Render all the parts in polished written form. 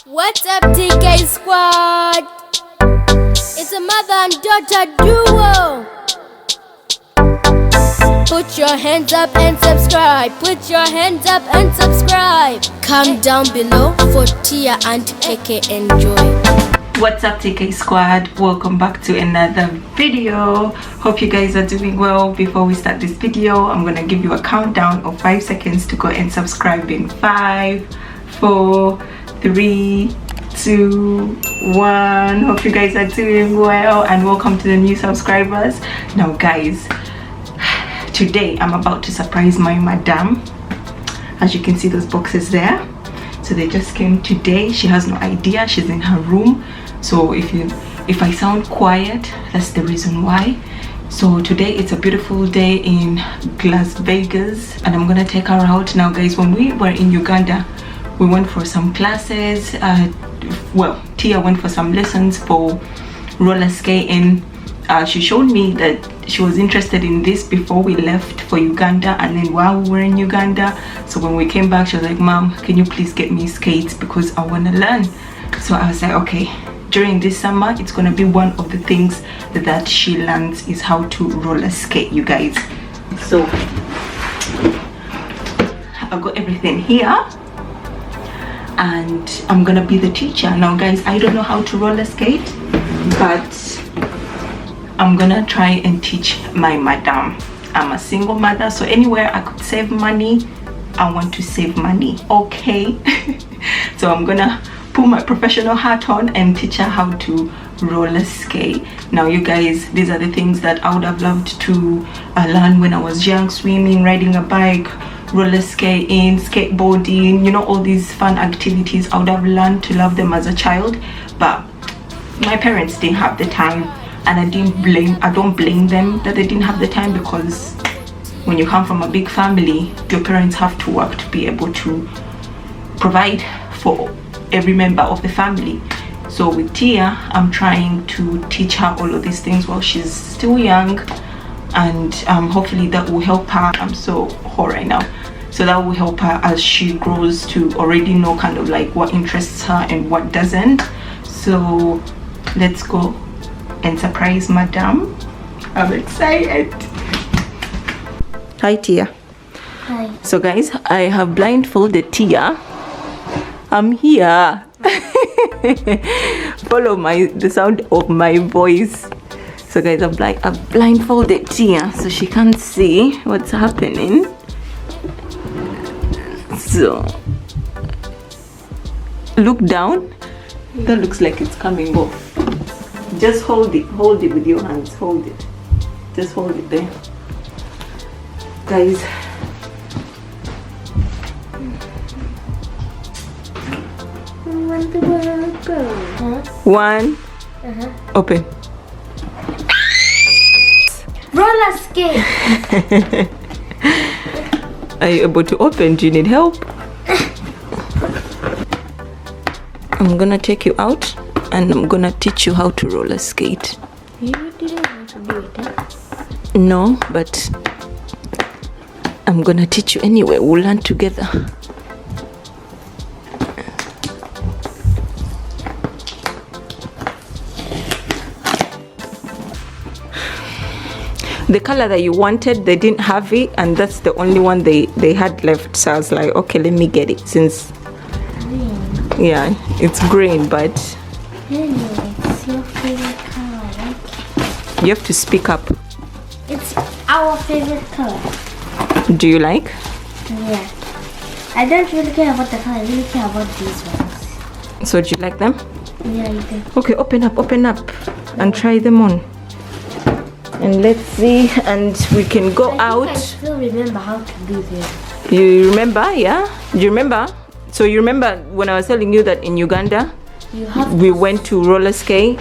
What's up, TK Squad? It's a mother and daughter duo. Put your hands up and subscribe. Put your hands up and subscribe. Come down below for Tia and KK. Enjoy. What's up, TK Squad? Welcome back to another video. Hope you guys are doing well. Before we start this video, I'm gonna give you a countdown of 5 seconds to go and subscribe in 5, 4, 3, 2, 1. Hope you guys are doing well and welcome to the new subscribers. Now guys, today I'm about to surprise my madam. As you can see, those boxes there, so they just came today. She has no idea, she's in her room. So if I sound quiet, that's the reason why. So today it's a beautiful day in Las Vegas and I'm gonna take her out. Now guys, when we were in Uganda, we went for some classes. Well, Tia went for some lessons for roller skating. She showed me that she was interested in this before we left for Uganda, and then while we were in Uganda, so when we came back, she was like, "Mom, can you please get me skates because I want to learn?" So I was like, okay, during this summer it's gonna be one of the things that she learns is how to roller skate, you guys. So I've got everything here and I'm gonna be the teacher. Now guys, I don't know how to roller skate, but I'm gonna try and teach my madam. I'm a single mother, so anywhere I could save money, I want to save money, okay? So I'm gonna put my professional hat on and teach her how to roller skate. Now you guys, these are the things that I would have loved to learn when I was young: swimming, riding a bike, roller skating, skateboarding, you know, all these fun activities. I would have learned to love them as a child, but my parents didn't have the time, and I don't blame them that they didn't have the time, because when you come from a big family, your parents have to work to be able to provide for every member of the family. So with Tia, I'm trying to teach her all of these things while she's still young, and hopefully that will help her. I'm so hot right now. So that will help her as she grows to already know kind of like what interests her and what doesn't. So let's go and surprise madam. I'm excited. Hi Tia. Hi. So guys, I have blindfolded Tia. I'm here. Follow the sound of my voice. So guys, I've blindfolded Tia so she can't see what's happening. So look down. That looks like it's coming off. Just hold it with your hands. Hold it. Just hold it there. Guys, one, open. Roller skate. Are you able to open? Do you need help? I'm gonna take you out and I'm gonna teach you how to roller skate. You didn't want to do it, huh? No, but I'm gonna teach you anyway. We'll learn together. The color that you wanted, they didn't have it, and that's the only one they had left. So I was like, okay, let me get it, since yeah, it's green, but It's your favorite color, right? you have to speak up. It's our favorite color. Do you like? Yeah. I don't really care about the color, I really care about these ones. So do you like them? Yeah, you do. Okay, open up and try them on. And let's see, and we can go out. I still remember how to do this. You remember? Yeah? Do you remember? So you remember when I was telling you that in Uganda we went to roller skate?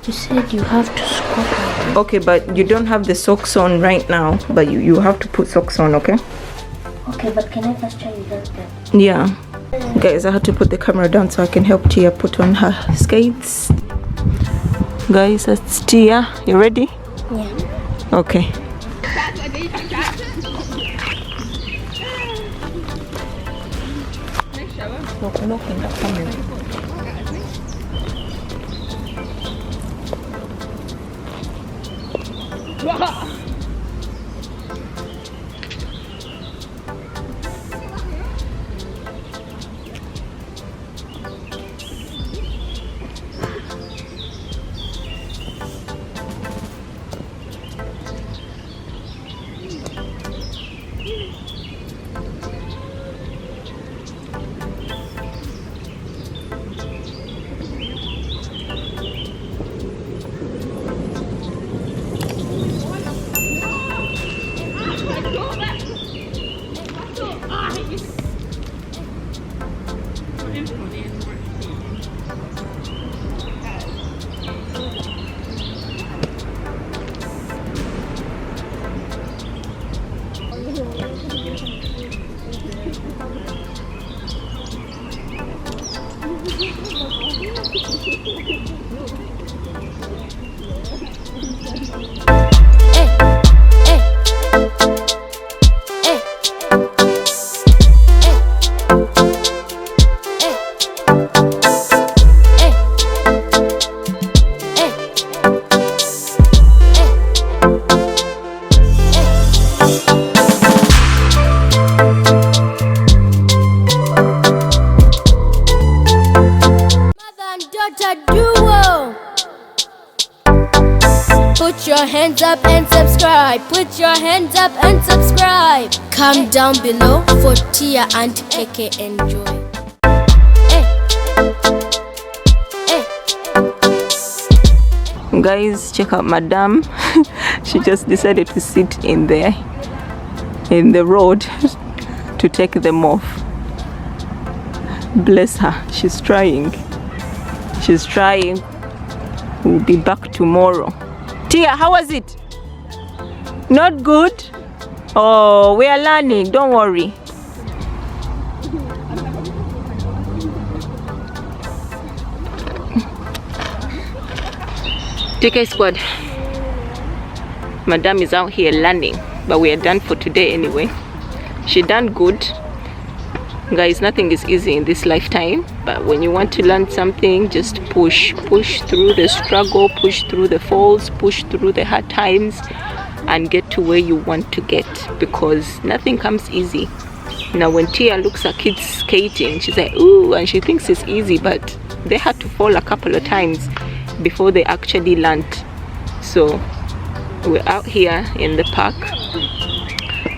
You said you have to squat. Okay, but you don't have the socks on right now, but you have to put socks on, okay? Okay, but can I first try without that? Yeah. Guys, I had to put the camera down so I can help Tia put on her skates. Guys, that's Tia. You ready? Yeah. Okay. Look in the camera. Put your hands up and subscribe. Put your hands up and subscribe. Come down below for Tia and KK enjoy. Guys, check out Madam. She just decided to sit in there in the road to take them off. Bless her, she's trying. We'll be back tomorrow. Tia, how was it? Not good? Oh, we are learning, don't worry. TK squad, Madam is out here learning, but we are done for today anyway. She done good. Guys, nothing is easy in this lifetime, but when you want to learn something, just push through the struggle, push through the falls, push through the hard times, and get to where you want to get, because nothing comes easy. Now when Tia looks at kids skating, she's like, ooh, and she thinks it's easy, but they had to fall a couple of times before they actually learned. So we're out here in the park,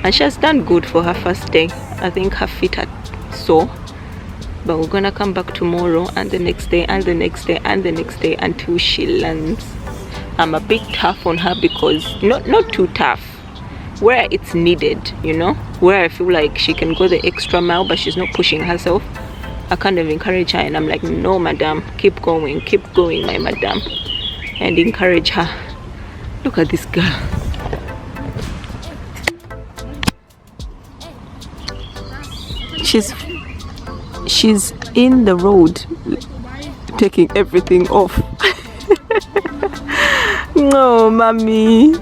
and she has done good for her first day. I think her feet are sore, but we're gonna come back tomorrow and the next day and the next day and the next day until she learns. I'm a bit tough on her, because not too tough, where it's needed, you know, where I feel like she can go the extra mile but she's not pushing herself. I kind of encourage her, and I'm like, no Madam, keep going my Madam, and encourage her. Look at this girl. She's in the road taking everything off. No, mommy,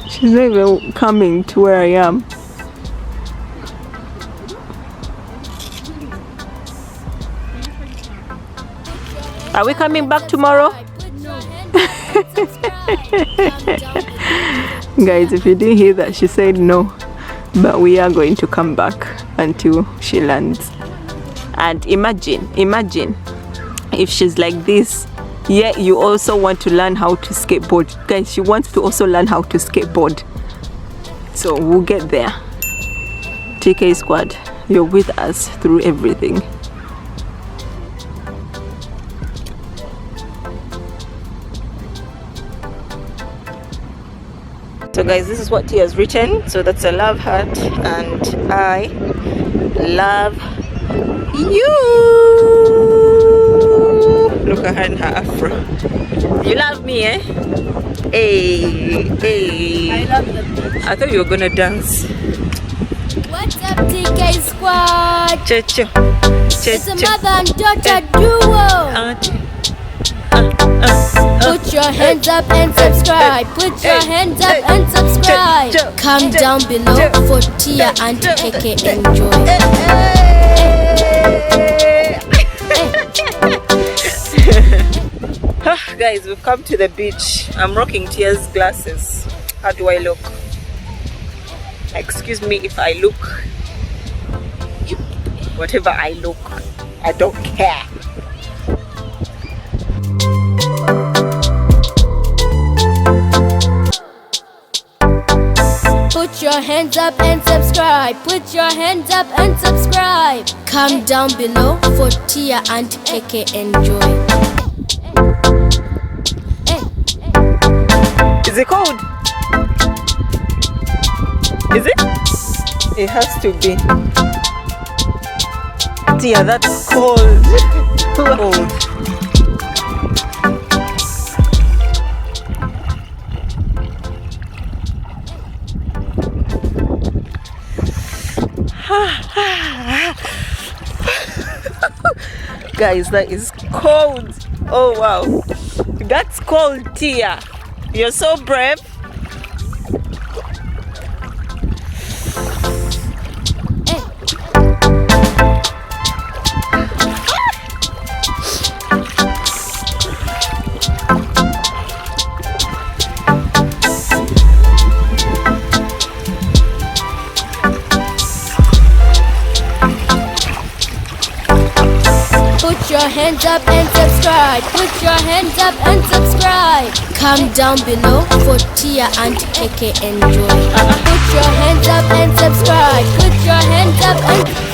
she's not even coming to where I am. Are we coming back tomorrow? Guys, if you didn't hear that, she said no, but we are going to come back until she lands. And imagine if she's like this, yet you also want to learn how to skateboard. Guys, she wants to also learn how to skateboard, so we'll get there. TK squad, you're with us through everything. So guys, this is what Tia has written. So that's a love heart, and I love you. Look at her in her afro. You love me, eh? Hey. I love the beach. I thought you were gonna dance. What's up, TK squad? Cha-cha. It's a mother and daughter duo. Put your hands up and subscribe. Put your hands up and subscribe. Come down below for Tia and KK enjoy. Guys, we've come to the beach. I'm rocking Tia's glasses. How do I look? Excuse me if I look. Whatever I look, I don't care. Put your hands up and subscribe. Put your hands up and subscribe. Come down below for Tia and KK enjoy. Is it cold? Is it? It has to be. Tia, that's cold. Cold. Guys, that is cold. Oh wow, that's cold. Tia, you're so brave. Put your hands up and subscribe. Put your hands up and subscribe. Come down below for Tia and KK enjoy. Put your hands up and subscribe. Put your hands up and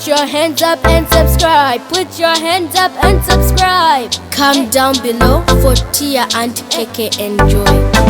Put your hands up and subscribe. Put your hands up and subscribe. Come down below for Tia and KK enjoy.